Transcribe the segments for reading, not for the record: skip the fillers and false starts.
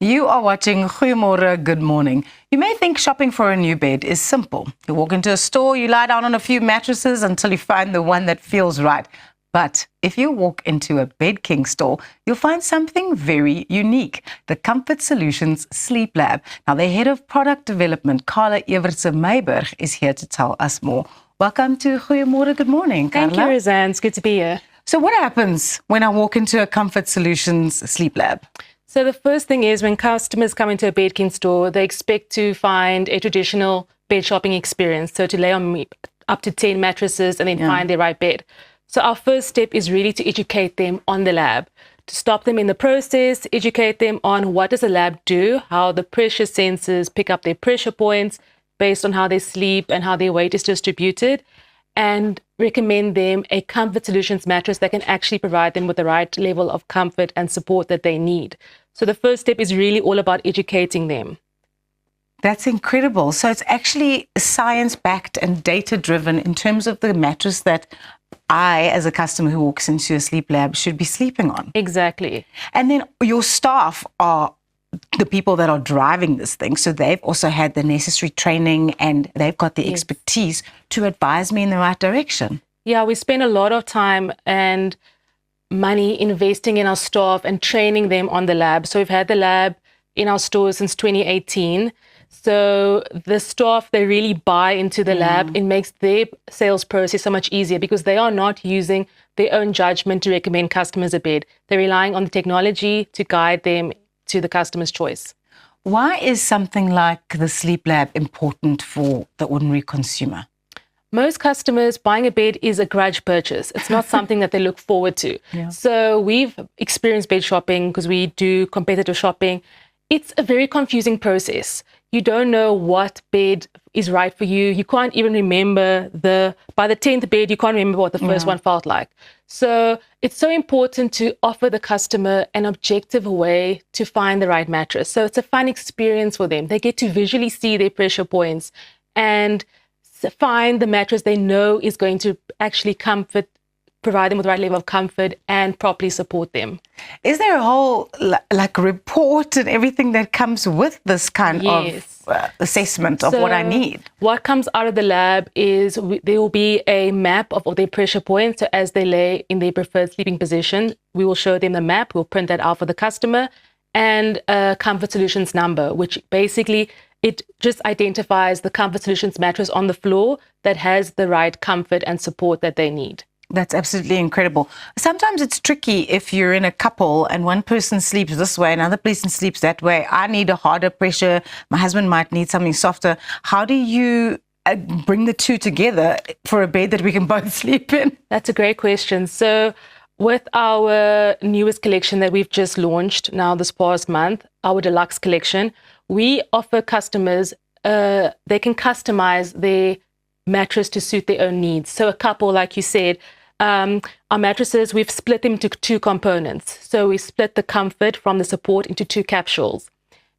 You are watching Goeiemôre, Good Morning. You may think shopping for a new bed is simple. You walk into a store, you lie down on a few mattresses until you find the one that feels right. But if you walk into a Bed King store, you'll find something very unique, the Comfort Solutions Sleep Lab. Now, the head of product development, Carla Evertse-Meiberg, is here to tell us more. Welcome to Goeiemôre, Good Morning, Carla. Thank you, Roseanne. It's good to be here. So what happens when I walk into a Comfort Solutions Sleep Lab? So the first thing is when customers come into a Bed King store, they expect to find a traditional bed shopping experience. So to lay on up to 10 mattresses and then find their right bed. So our first step is really to educate them on the lab, to stop them in the process, educate them on what does the lab do, how the pressure sensors pick up their pressure points based on how they sleep and how their weight is distributed, and recommend them a Comfort Solutions mattress that can actually provide them with the right level of comfort and support that they need. So the first step is really all about educating them. That's incredible. So it's actually science-backed and data-driven in terms of the mattress that I, as a customer who walks into a sleep lab, should be sleeping on. Exactly. And then your staff are the people that are driving this thing. So they've also had the necessary training and they've got the expertise to advise me in the right direction. Yeah, we spend a lot of time and money investing in our staff and training them on the lab. So we've had the lab in our stores since 2018. So the staff, they really buy into the lab. It makes their sales process so much easier because they are not using their own judgment to recommend customers a bed. They're relying on the technology to guide them to the customer's choice. Why is something like the sleep lab important for the ordinary consumer? Most customers buying a bed is a grudge purchase. It's not something that they look forward to. So we've experienced bed shopping because we do competitive shopping. It's a very confusing process. You don't know what bed is right for you. You can't even remember by the 10th bed, you can't remember what the first one felt like. So it's so important to offer the customer an objective way to find the right mattress. So it's a fun experience for them. They get to visually see their pressure points and find the mattress they know is going to actually provide them with the right level of comfort and properly support them. Is there a whole report and everything that comes with this kind of assessment of what I need? What comes out of the lab is there will be a map of all their pressure points. So as they lay in their preferred sleeping position, we will show them the map. We'll print that out for the customer, and a Comfort Solutions number, which basically it just identifies the Comfort Solutions mattress on the floor that has the right comfort and support that they need. That's absolutely incredible. Sometimes it's tricky if you're in a couple and one person sleeps this way, another person sleeps that way. I need a harder pressure. My husband might need something softer. How do you bring the two together for a bed that we can both sleep in? That's a great question. So with our newest collection that we've just launched now this past month, our deluxe collection, we offer customers, they can customize their mattress to suit their own needs. So a couple, like you said, our mattresses, we've split them into two components. So we split the comfort from the support into two capsules.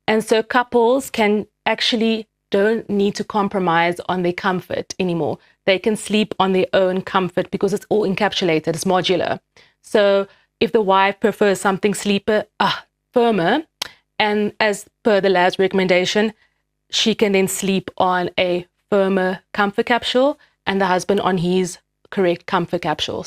And so couples don't need to compromise on their comfort anymore. They can sleep on their own comfort because it's all encapsulated, it's modular. So if the wife prefers something firmer, and as per the lab's recommendation, she can then sleep on a firmer comfort capsule and the husband on his correct comfort capsule.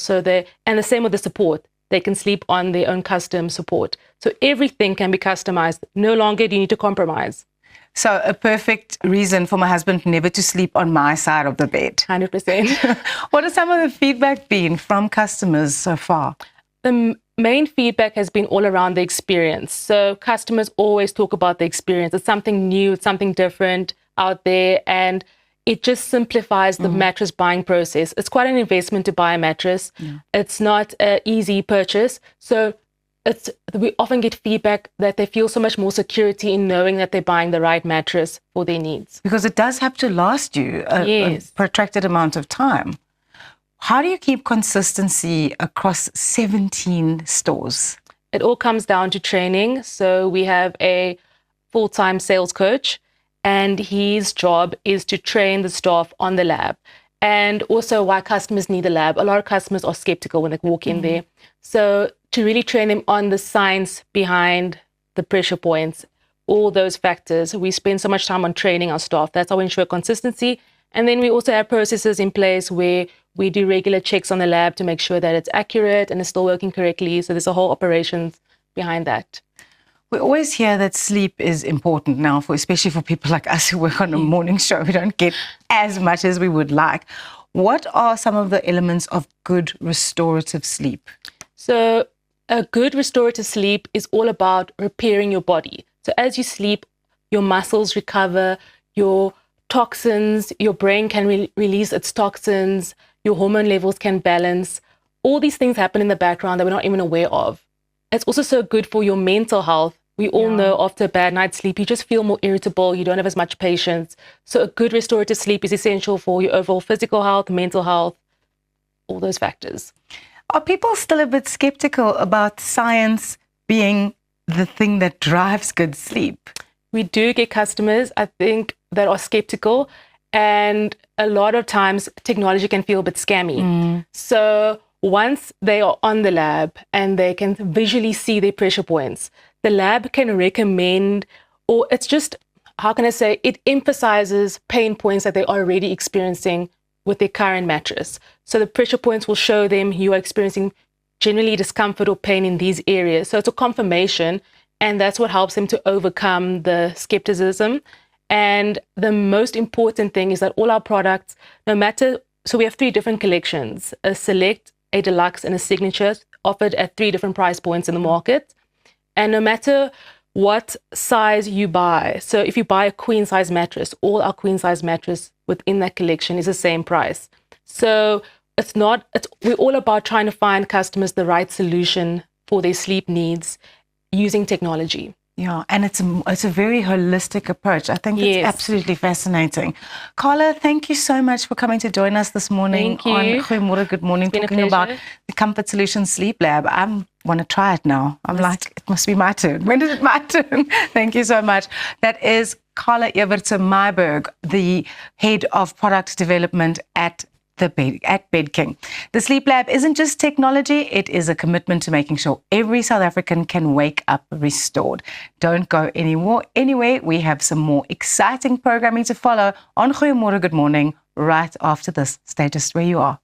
And the same with the support. They can sleep on their own custom support. So everything can be customized. No longer do you need to compromise. So a perfect reason for my husband never to sleep on my side of the bed. 100%. What has some of the feedback been from customers so far? The main feedback has been all around the experience. So customers always talk about the experience. It's something new, it's something different out there, and it just simplifies the mattress buying process. It's quite an investment to buy a mattress. It's not an easy purchase. So we often get feedback that they feel so much more security in knowing that they're buying the right mattress for their needs. Because it does have to last you a protracted amount of time. How do you keep consistency across 17 stores? It all comes down to training. So we have a full-time sales coach, and his job is to train the staff on the lab. And also why customers need the lab. A lot of customers are skeptical when they walk in there. So to really train them on the science behind the pressure points, all those factors. We spend so much time on training our staff. That's how we ensure consistency. And then we also have processes in place where we do regular checks on the lab to make sure that it's accurate and it's still working correctly. So there's a whole operations behind that. We always hear that sleep is important now, especially for people like us who work on a morning show. We don't get as much as we would like. What are some of the elements of good restorative sleep? So a good restorative sleep is all about repairing your body. So as you sleep, your muscles recover, your toxins, your brain can release its toxins, your hormone levels can balance. All these things happen in the background that we're not even aware of. It's also so good for your mental health. We all know after a bad night's sleep, you just feel more irritable, you don't have as much patience. So a good restorative sleep is essential for your overall physical health, mental health, all those factors. Are people still a bit skeptical about science being the thing that drives good sleep? We do get customers, I think, that are skeptical, and a lot of times technology can feel a bit scammy. So once they are on the lab and they can visually see their pressure points, the lab can recommend, or it's just, how can I say, it emphasizes pain points that they're already experiencing with their current mattress. So the pressure points will show them you are experiencing generally discomfort or pain in these areas. So it's a confirmation, and that's what helps them to overcome the skepticism. And the most important thing is that all our products, no matter, so we have 3 different collections, a Select, a Deluxe, and a Signature, offered at 3 different price points in the market. And no matter what size you buy, so if you buy a queen size mattress, all our queen size mattress within that collection is the same price. So we're all about trying to find customers the right solution for their sleep needs using technology. Yeah, and it's a very holistic approach. I think it's absolutely fascinating. Carla, thank you so much for coming to join us this morning on Goeiemôre, Good Morning, talking about the Comfort Solutions Sleep Lab. I want to try it now. I'm like, it must be my turn. When is it my turn? Thank you so much. That is Carla Evertse-Myburgh, the head of product development at Bed King. The Sleep Lab isn't just technology, it is a commitment to making sure every South African can wake up restored. Don't go anywhere. We have some more exciting programming to follow on Goeiemôre, Good Morning right after this. Stay just where you are.